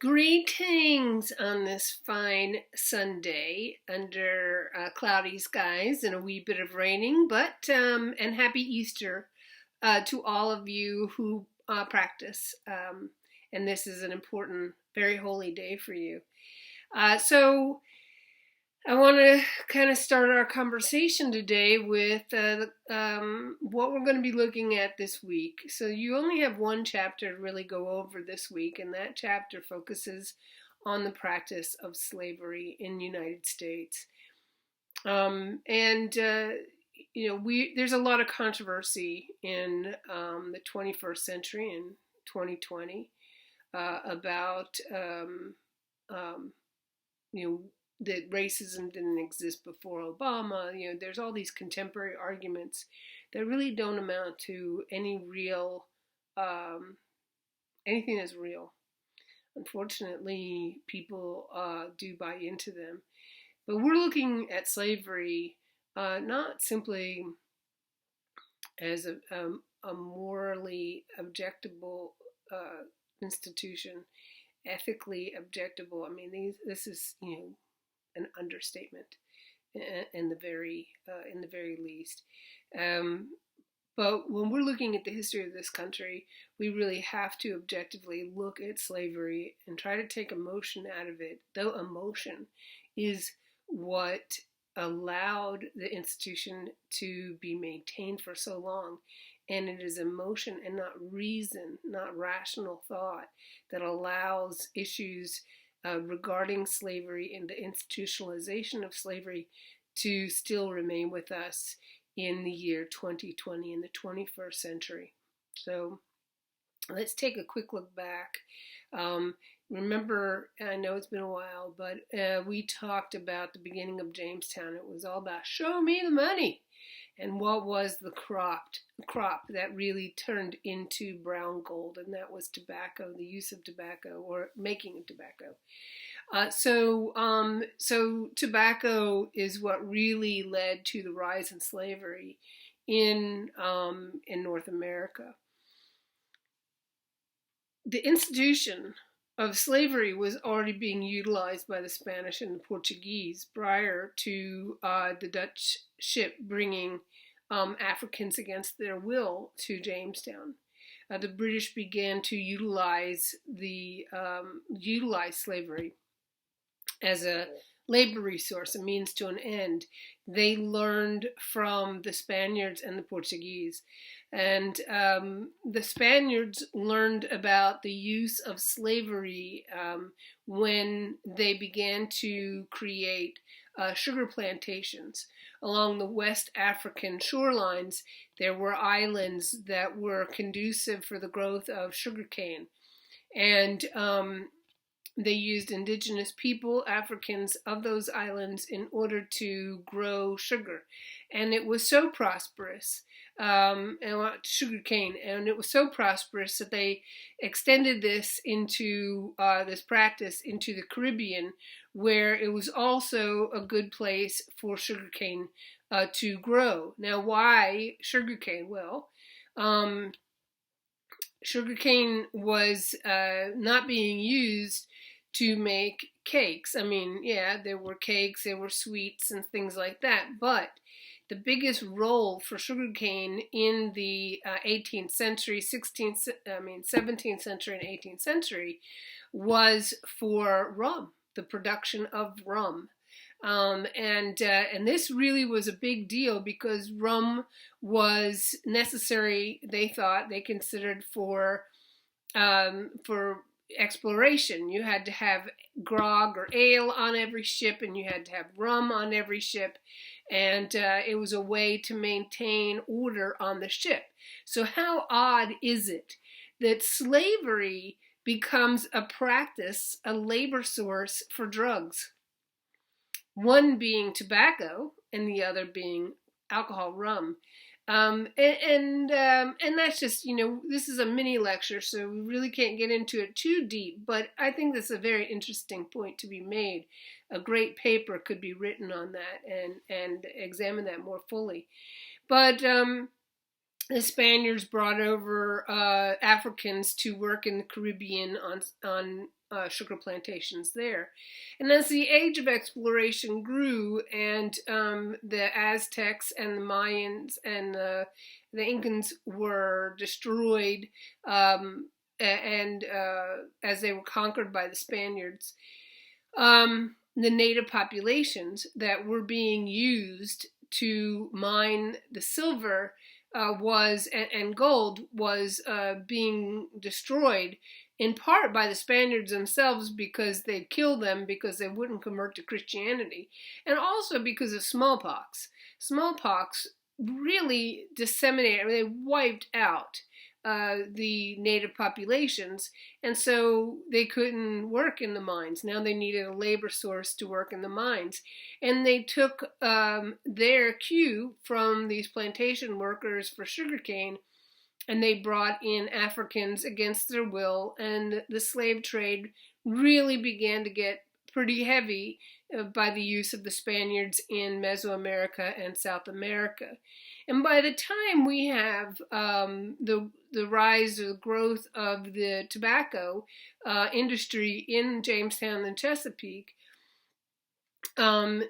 Greetings on this fine Sunday under cloudy skies and a wee bit of raining, but and happy Easter to all of you who practice. And this is an important, very holy day for you. So I want to kind of start our conversation today with what we're going to be looking at this week. So you only have one chapter to really go over this week, and that chapter focuses on the practice of slavery in the United States. There's a lot of controversy in the 21st century in 2020 about that racism didn't exist before Obama. There's all these contemporary arguments that really don't amount to any real, anything that's real. Unfortunately, people do buy into them. But we're looking at slavery not simply as a morally objectable institution, ethically objectable. I mean, this is an understatement in the very least. But when we're looking at the history of this country, we really have to objectively look at slavery and try to take emotion out of it, though emotion is what allowed the institution to be maintained for so long. And it is emotion and not reason, not rational thought, that allows issues regarding slavery and the institutionalization of slavery to still remain with us in the year 2020, in the 21st century. So let's take a quick look back. Remember, I know it's been a while, but we talked about the beginning of Jamestown. It was all about show me the money. And what was the crop that really turned into brown gold? And that was tobacco, the use of tobacco or making of tobacco. So tobacco is what really led to the rise in slavery in North America. The institution of slavery was already being utilized by the Spanish and the Portuguese prior to the Dutch ship bringing Africans against their will to Jamestown. The British began to utilize slavery as a labor resource, a means to an end. They learned from the Spaniards and the Portuguese. And the Spaniards learned about the use of slavery when they began to create sugar plantations. Along the West African shorelines, there were islands that were conducive for the growth of sugarcane. And they used indigenous people, Africans of those islands, in order to grow sugar. And it was so prosperous, sugarcane, and it was so prosperous that they extended this into this practice into the Caribbean, where it was also a good place for sugarcane to grow. Now, why sugarcane? Well, sugarcane was not being used to make cakes. I mean, yeah, there were cakes, there were sweets and things like that, but the biggest role for sugarcane in the 18th century, 17th century and 18th century was for rum, the production of rum. And this really was a big deal because rum was necessary, they considered for exploration. You had to have grog or ale on every ship, and you had to have rum on every ship, and it was a way to maintain order on the ship. So how odd is it that slavery becomes a practice, a labor source for drugs? One being tobacco and the other being alcohol, rum. And that's just, this is a mini lecture, so we really can't get into it too deep, but I think that's a very interesting point to be made. A great paper could be written on that and examine that more fully. But the Spaniards brought over Africans to work in the Caribbean on sugar plantations there. And as the age of exploration grew, and the Aztecs and the Mayans and the Incans were destroyed, and as they were conquered by the Spaniards, the native populations that were being used to mine the silver and gold was being destroyed, in part by the Spaniards themselves, because they'd kill them because they wouldn't convert to Christianity, and also because of smallpox. Smallpox really disseminated, they wiped out the native populations, and so they couldn't work in the mines. Now they needed a labor source to work in the mines, and they took their cue from these plantation workers for sugarcane, and they brought in Africans against their will, and the slave trade really began to get pretty heavy by the use of the Spaniards in Mesoamerica and South America. And by the time we have the rise or the growth of the tobacco industry in Jamestown and Chesapeake, we're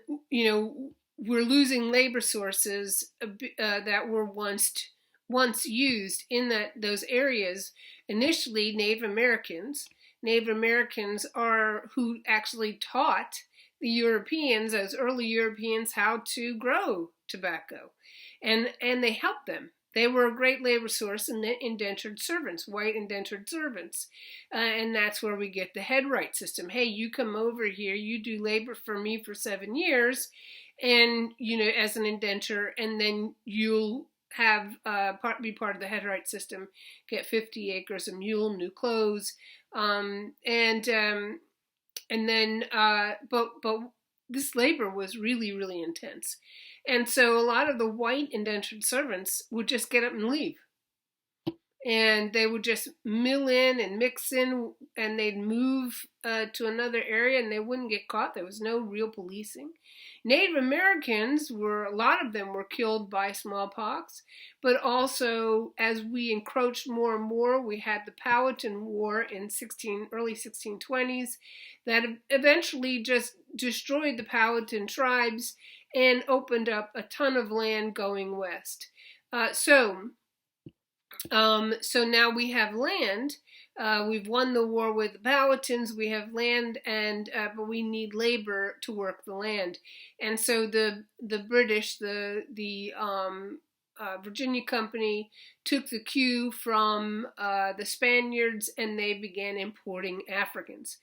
losing labor sources that were once used in those areas. Initially, Native Americans. Native Americans are who actually taught the Europeans, those early Europeans, how to grow tobacco, and they helped them. They were a great labor source, and indentured servants, white indentured servants, and that's where we get the headright system. Hey, you come over here, you do labor for me for 7 years, and as an indenture, and then you'll have be part of the headright system, get 50 acres, a mule, new clothes, and then but this labor was really, really intense, and so a lot of the white indentured servants would just get up and leave, and they would just mill in and mix in, and they'd move to another area, and they wouldn't get caught. There was no real policing. Native Americans a lot of them were killed by smallpox, but also as we encroached more and more, we had the Powhatan War in early 1620s that eventually just destroyed the Powhatan tribes and opened up a ton of land going west. So now we have land. We've won the war with the Powhatans. We have land, but we need labor to work the land. And so the British, the Virginia Company, took the cue from the Spaniards, and they began importing Africans.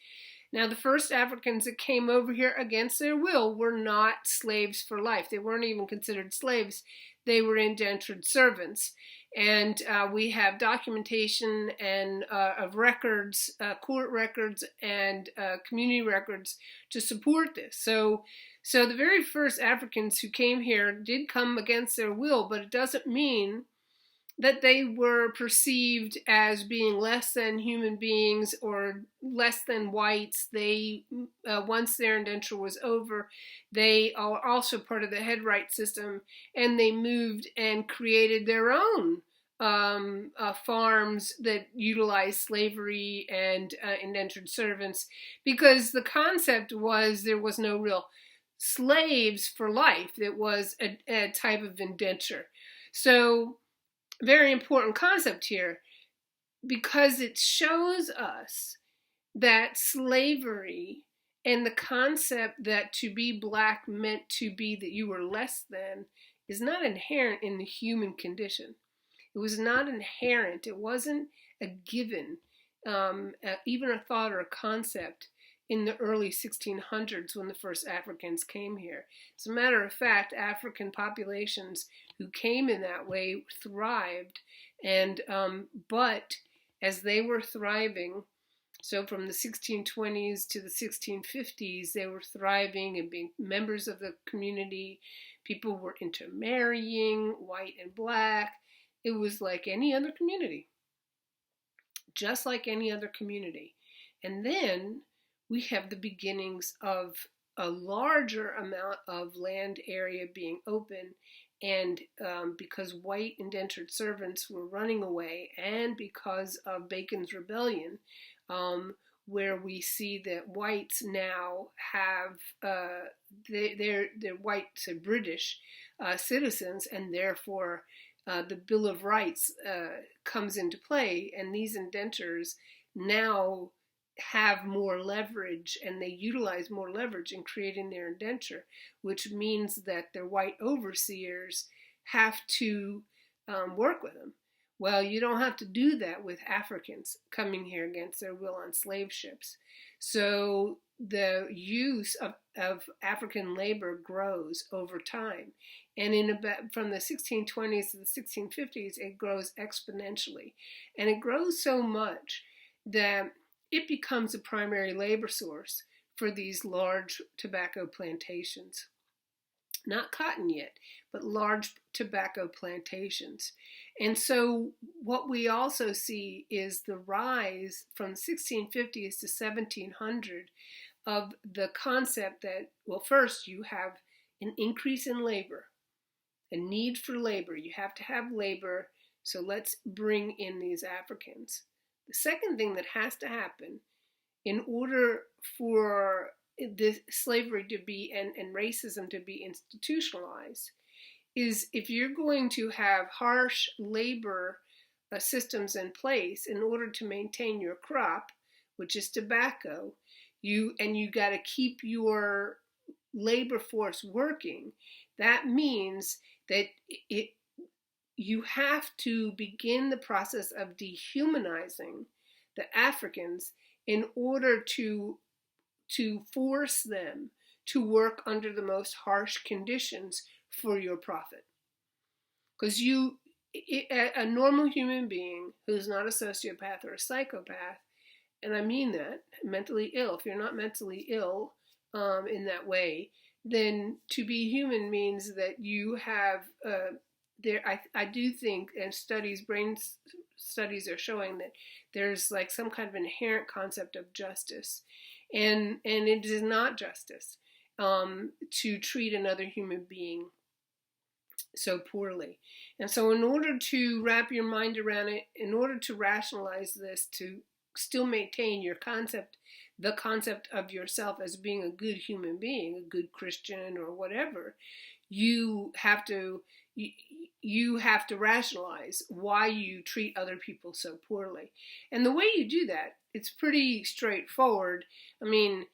Now, the first Africans that came over here against their will were not slaves for life. They weren't even considered slaves. They were indentured servants. And we have documentation and of records, court records, and community records to support this. So the very first Africans who came here did come against their will, but it doesn't mean that they were perceived as being less than human beings or less than whites. They, once their indenture was over, they are also part of the headright system, and they moved and created their own farms that utilize slavery and indentured servants, because the concept was there was no real slaves for life. It was a type of indenture. So very important concept here, because it shows us that slavery and the concept that to be black meant to be that you were less than is not inherent in the human condition. It was not inherent. It wasn't a given, even a thought or a concept in the early 1600s when the first Africans came here. As a matter of fact, African populations who came in that way thrived, and but as they were thriving, so from the 1620s to the 1650s, they were thriving and being members of the community. People were intermarrying, white and black. It was like any other community, just like any other community. And then we have the beginnings of a larger amount of land area being open, And because white indentured servants were running away, and because of Bacon's Rebellion, where we see that whites now have they're white, so British citizens, and therefore the Bill of Rights comes into play, and these indentures now have more leverage, and they utilize more leverage in creating their indenture, which means that their white overseers have to work with them. Well, you don't have to do that with Africans coming here against their will on slave ships. So the use of African labor grows over time. And from the 1620s to the 1650s, it grows exponentially. And it grows so much that it becomes a primary labor source for these large tobacco plantations. Not cotton yet, but large tobacco plantations. And so what we also see is the rise from the 1650s to 1700 of the concept that, well, first you have an increase in labor, a need for labor. You have to have labor, so let's bring in these Africans. The second thing that has to happen in order for this slavery to be and racism to be institutionalized is if you're going to have harsh labor systems in place in order to maintain your crop, which is tobacco, you got to keep your labor force working. That means that you have to begin the process of dehumanizing the Africans in order to force them to work under the most harsh conditions for your profit. Because a normal human being who's not a sociopath or a psychopath, and I mean that, mentally ill, if you're not mentally ill in that way, then to be human means that you have I do think, and brain studies are showing that there's like some kind of inherent concept of justice, and it is not justice to treat another human being so poorly. And so in order to wrap your mind around it, in order to rationalize this, to still maintain the concept of yourself as being a good human being, a good Christian or whatever, you have to rationalize why you treat other people so poorly. And the way you do that, it's pretty straightforward. I mean,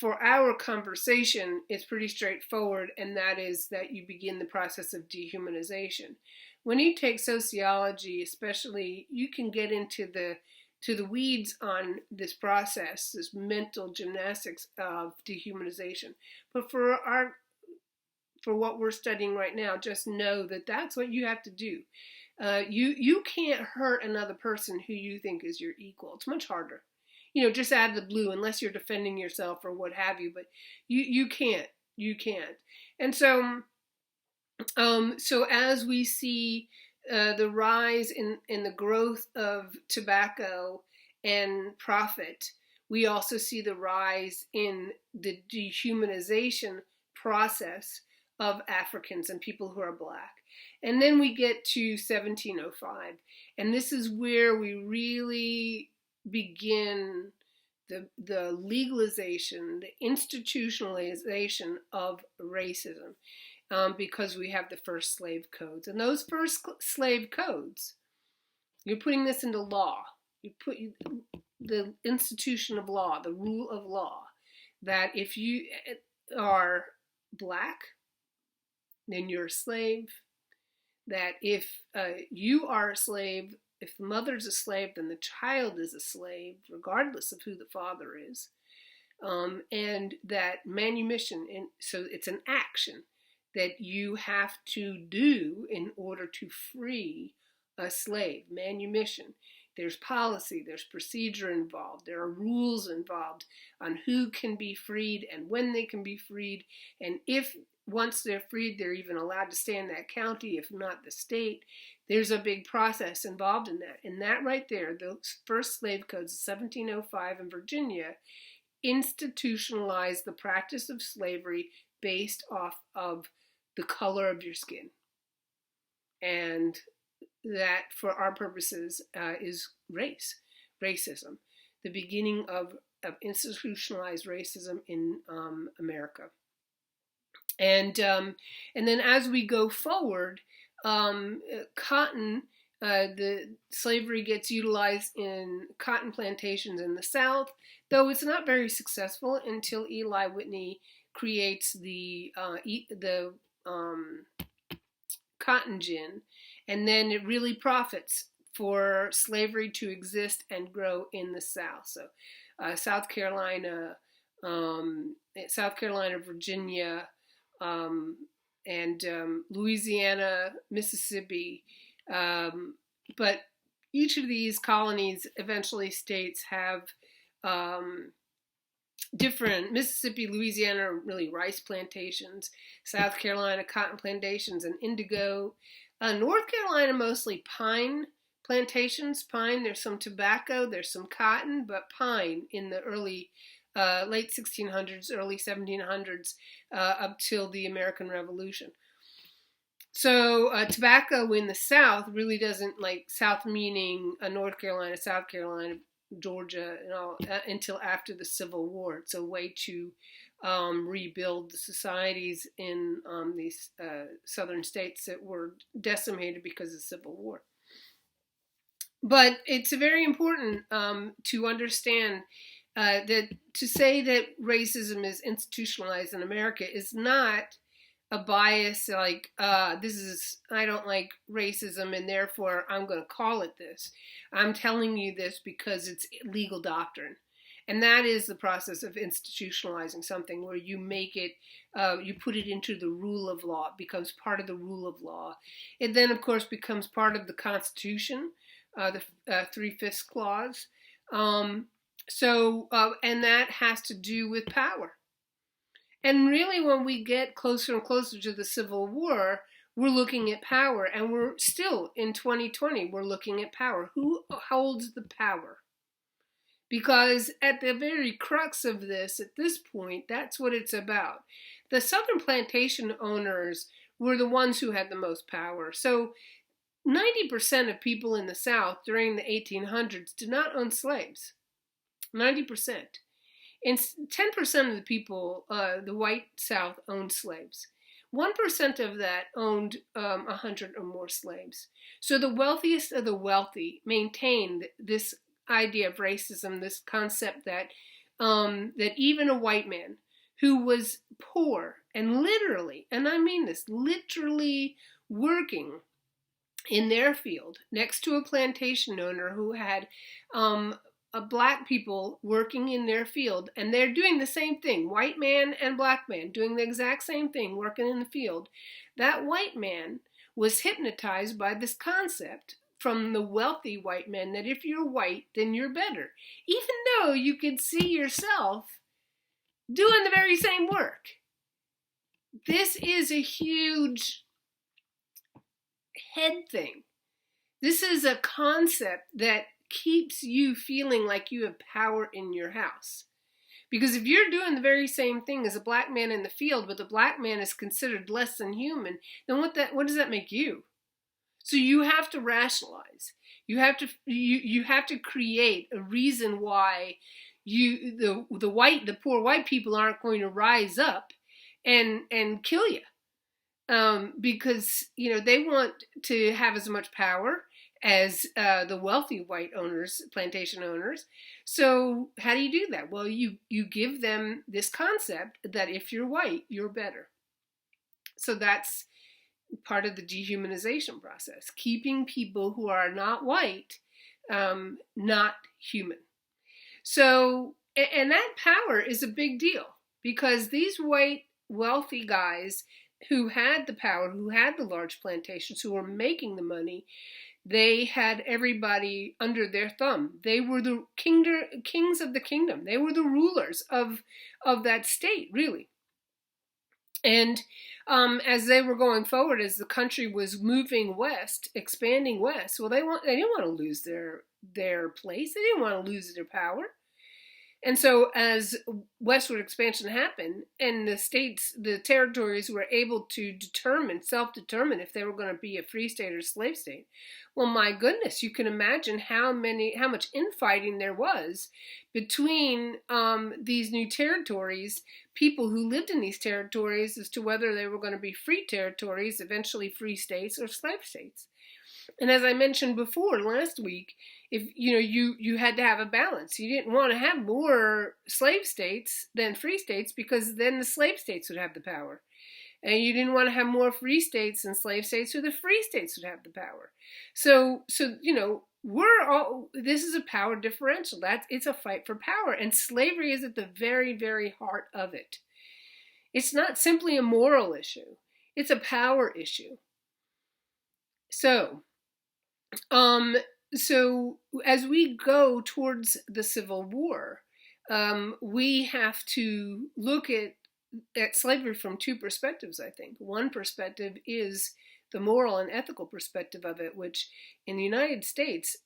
for our conversation, it's pretty straightforward, and that is that you begin the process of dehumanization. When you take sociology, especially, you can get into the weeds on this process, this mental gymnastics of dehumanization. But for what we're studying right now, just know that that's what you have to do. You can't hurt another person who you think is your equal. It's much harder, just out of the blue, unless you're defending yourself or what have you. But you can't. And so as we see the rise in the growth of tobacco and profit, we also see the rise in the dehumanization process of Africans and people who are Black. And then we get to 1705, and this is where we really begin the legalization, the institutionalization of racism, because we have the first slave codes. And those first slave codes, you're putting this into law. You put the institution of law, the rule of law, that if you are Black, then you're a slave. That if you are a slave, if the mother's a slave, then the child is a slave, regardless of who the father is. And that manumission, and so it's an action that you have to do in order to free a slave, manumission. There's policy, there's procedure involved, there are rules involved on who can be freed and when they can be freed, and if once they're freed, they're even allowed to stay in that county, if not the state. There's a big process involved in that. And that right there, those first slave codes of 1705 in Virginia, institutionalized the practice of slavery based off of the color of your skin. and that for our purposes is racism, the beginning of institutionalized racism in America. And then as we go forward, cotton, the slavery gets utilized in cotton plantations in the South, though it's not very successful until Eli Whitney creates the cotton gin, and then it really profits for slavery to exist and grow in the South. So South Carolina, Virginia, and Louisiana, Mississippi, but each of these colonies, eventually states, have different. Mississippi, Louisiana are really rice plantations. South Carolina, cotton plantations and indigo. North Carolina, mostly pine plantations. Pine, there's some tobacco, there's some cotton, but pine in the late 1600s, early 1700s, up till the American Revolution. So tobacco in the South really doesn't, like South meaning North Carolina, South Carolina, Georgia, and all, until after the Civil War. It's a way to rebuild the societies in these southern states that were decimated because of the Civil War. But it's very important to understand that to say that racism is institutionalized in America is not a bias like I don't like racism and therefore I'm going to call it this. I'm telling you this because it's legal doctrine. And that is the process of institutionalizing something, where you make it, you put it into the rule of law. It becomes part of the rule of law. It then, of course, becomes part of the Constitution, the 3/5 clause. And that has to do with power. And really, when we get closer and closer to the Civil War, we're looking at power. And we're still, in 2020, we're looking at power. Who holds the power? Because at the very crux of this, at this point, that's what it's about. The Southern plantation owners were the ones who had the most power. So 90% of people in the South during the 1800s did not own slaves. 90%. And 10% of the people, the white South, owned slaves. 1% of that owned 100 or more slaves. So the wealthiest of the wealthy maintained this idea of racism, this concept that that even a white man who was poor and literally, and I mean this, literally working in their field next to a plantation owner who had black people working in their field, and they're doing the same thing, white man and black man doing the exact same thing, working in the field. That white man was hypnotized by this concept from the wealthy white men that if you're white, then you're better, even though you could see yourself doing the very same work. This is a huge head thing. This is a concept that keeps you feeling like you have power in your house. Because if you're doing the very same thing as a black man in the field, but the black man is considered less than human, then what does that make you? So you have to rationalize. You have to create a reason why the poor white people aren't going to rise up and kill you, because they want to have as much power as the wealthy white owners, plantation owners. So how do you do that? Well, you give them this concept that if you're white, you're better. So that's part of the dehumanization process, keeping people who are not white not human. So, and that power is a big deal, because these white wealthy guys who had the power, who had the large plantations, who were making the money, they had everybody under their thumb. They were the kings of the kingdom. They were the rulers of that state, really. And as they were going forward, as the country was moving west, expanding west, well, they didn't want to lose their place. They didn't want to lose their power. And so as westward expansion happened and the territories were able to self-determine if they were going to be a free state or slave state, well, my goodness, you can imagine how much infighting there was between these new territories, people who lived in these territories, as to whether they were going to be free territories, eventually free states, or slave states. And as I mentioned before last week, if you had to have a balance. You didn't want to have more slave states than free states, because then the slave states would have the power. And you didn't want to have more free states than slave states, or the free states would have the power. So this is a power differential. It's a fight for power, and slavery is at the very, very heart of it. It's not simply a moral issue. It's a power issue. So as we go towards the Civil War, we have to look at slavery from two perspectives, I think. One perspective is the moral and ethical perspective of it, which in the United States,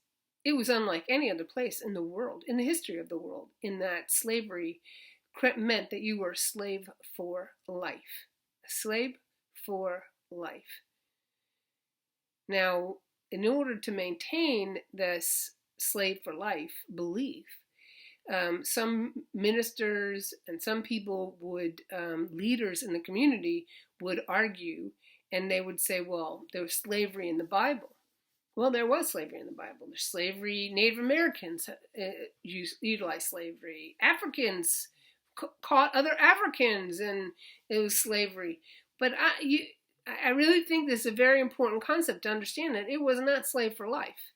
it was unlike any other place in the world, in the history of the world, in that slavery meant that you were a slave for life. A slave for life. Now, in order to maintain this slave for life belief, some ministers and some people leaders in the community would argue, and they would say, well, there was slavery in the Bible. Well, there was slavery in the Bible. There's slavery. Native Americans utilized slavery. Africans caught other Africans, and it was slavery. But I really think this is a very important concept to understand, that it was not slave for life.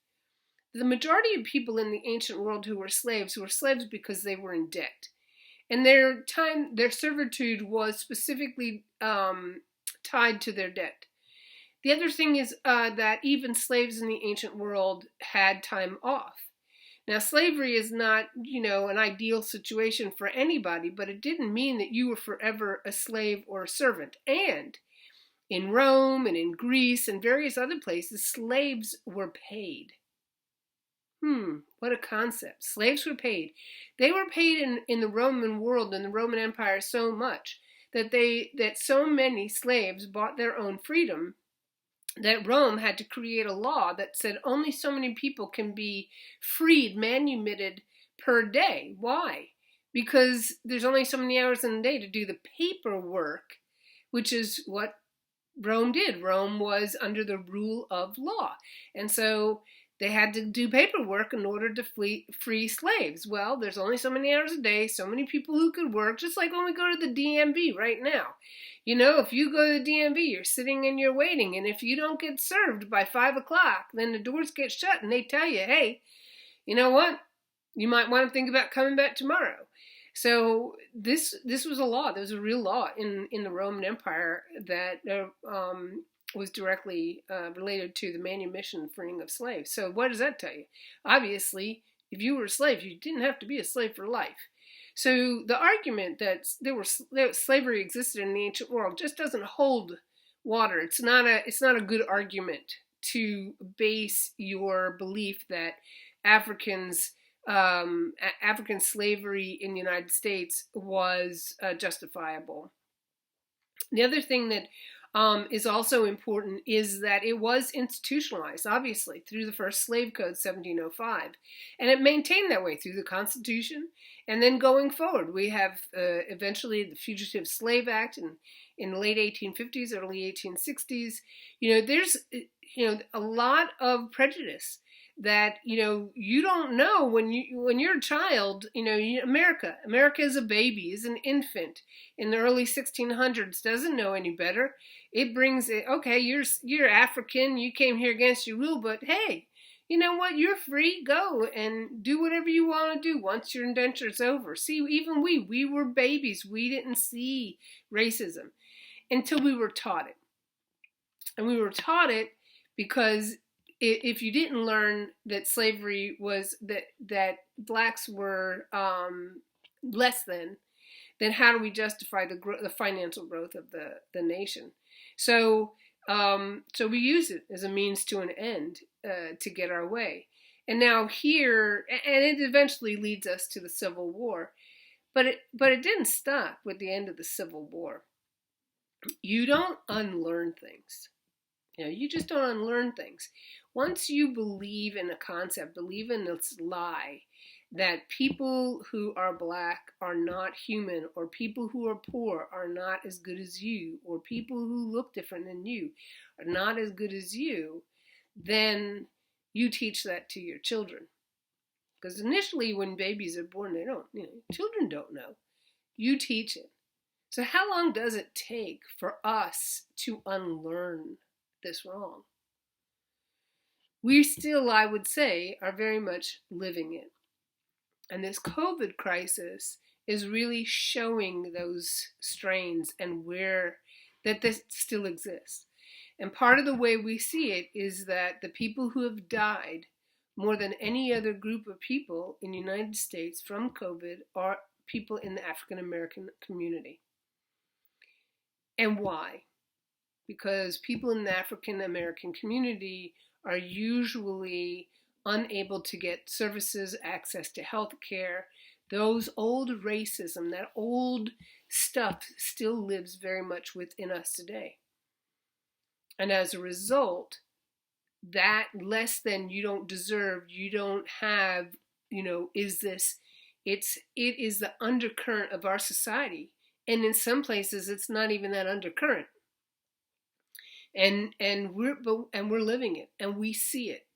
The majority of people in the ancient world who were slaves because they were in debt. And their servitude was specifically tied to their debt. The other thing is that even slaves in the ancient world had time off. Now, slavery is not, an ideal situation for anybody, but it didn't mean that you were forever a slave or a servant. And in Rome and in Greece and various other places, slaves were paid. What a concept. Slaves were paid. They were paid in the Roman world, in the Roman Empire, so much that so many slaves bought their own freedom that Rome had to create a law that said only so many people can be freed, manumitted per day. Why? Because there's only so many hours in the day to do the paperwork, which is what Rome did. Rome was under the rule of law. And so they had to do paperwork in order to free slaves. Well, there's only so many hours a day, so many people who could work, just like when we go to the DMV right now. If you go to the DMV, you're sitting and you're waiting, and if you don't get served by 5 o'clock, then the doors get shut, and they tell you, hey, you know what? You might want to think about coming back tomorrow. So this was a law. There was a real law in the Roman Empire that was directly related to the manumission and freeing of slaves. So what does that tell you? Obviously, if you were a slave, you didn't have to be a slave for life. So the argument that slavery existed in the ancient world just doesn't hold water. It's not a good argument to base your belief that African slavery in the United States was justifiable. The other thing that is also important is that it was institutionalized, obviously, through the first slave code, 1705. And it maintained that way through the Constitution. And then going forward, we have eventually the Fugitive Slave Act in the late 1850s, early 1860s. There's a lot of prejudice that you don't know when you're a child. America is a baby, is an infant in the early 1600s, doesn't know any better. It brings it, okay, you're African, you came here against your will, but hey, you know what, you're free, go and do whatever you want to do once your indenture's over. See, even we were babies. We didn't see racism until we were taught it. And we were taught it because if you didn't learn that slavery was, that blacks were less than, then how do we justify the financial growth of the nation? So we use it as a means to an end to get our way. And now here, and it eventually leads us to the Civil War, but it didn't stop with the end of the Civil War. You don't unlearn things. You just don't unlearn things. Once you believe in a concept, believe in this lie that people who are black are not human, or people who are poor are not as good as you, or people who look different than you are not as good as you, then you teach that to your children. Because initially when babies are born, they don't, children don't know. You teach it. So how long does it take for us to unlearn this wrong? We still, I would say, are very much living it. And this COVID crisis is really showing those strains and where that this still exists. And part of the way we see it is that the people who have died more than any other group of people in the United States from COVID are people in the African American community. And why? Because people in the African American community are usually unable to get services, access to health care. Those old racism, that old stuff still lives very much within us today. And as a result, that less than you don't deserve, you don't have, is this, it is the undercurrent of our society. And in some places, it's not even that undercurrent. And we're living it, and we see it.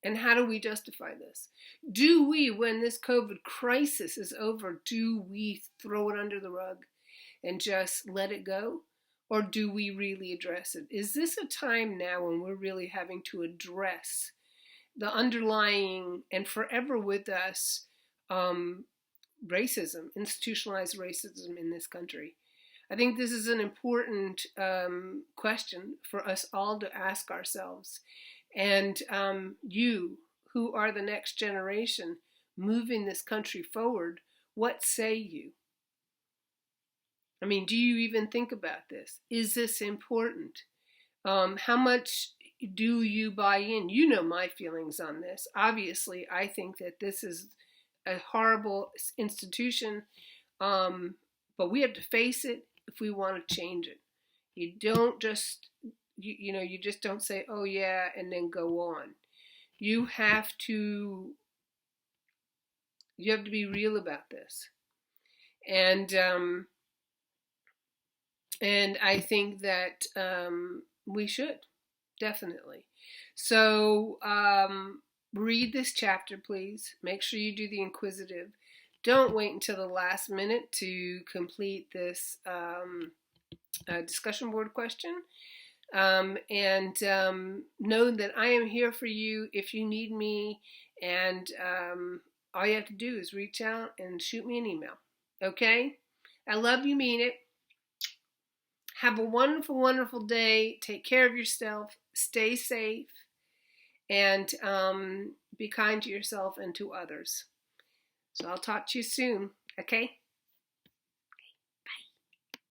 And how do we justify this? Do we, when this COVID crisis is over, do we throw it under the rug and just let it go? Or do we really address it? Is this a time now when we're really having to address the underlying and forever with us racism, institutionalized racism in this country? I think this is an important question for us all to ask ourselves. And you, who are the next generation moving this country forward, what say you? I mean, do you even think about this? Is this important? How much do you buy in? You know my feelings on this. Obviously, I think that this is a horrible institution, but we have to face it if we want to change it. You don't just, you just don't say, oh yeah, and then go on. You have to be real about this. And I think that we should, definitely. So read this chapter, please. Make sure you do the inquisitive. Don't wait until the last minute to complete this discussion board question. And know that I am here for you if you need me. And all you have to do is reach out and shoot me an email. Okay? I love you, mean it. Have a wonderful, wonderful day. Take care of yourself. Stay safe. And be kind to yourself and to others. So I'll talk to you soon. Okay?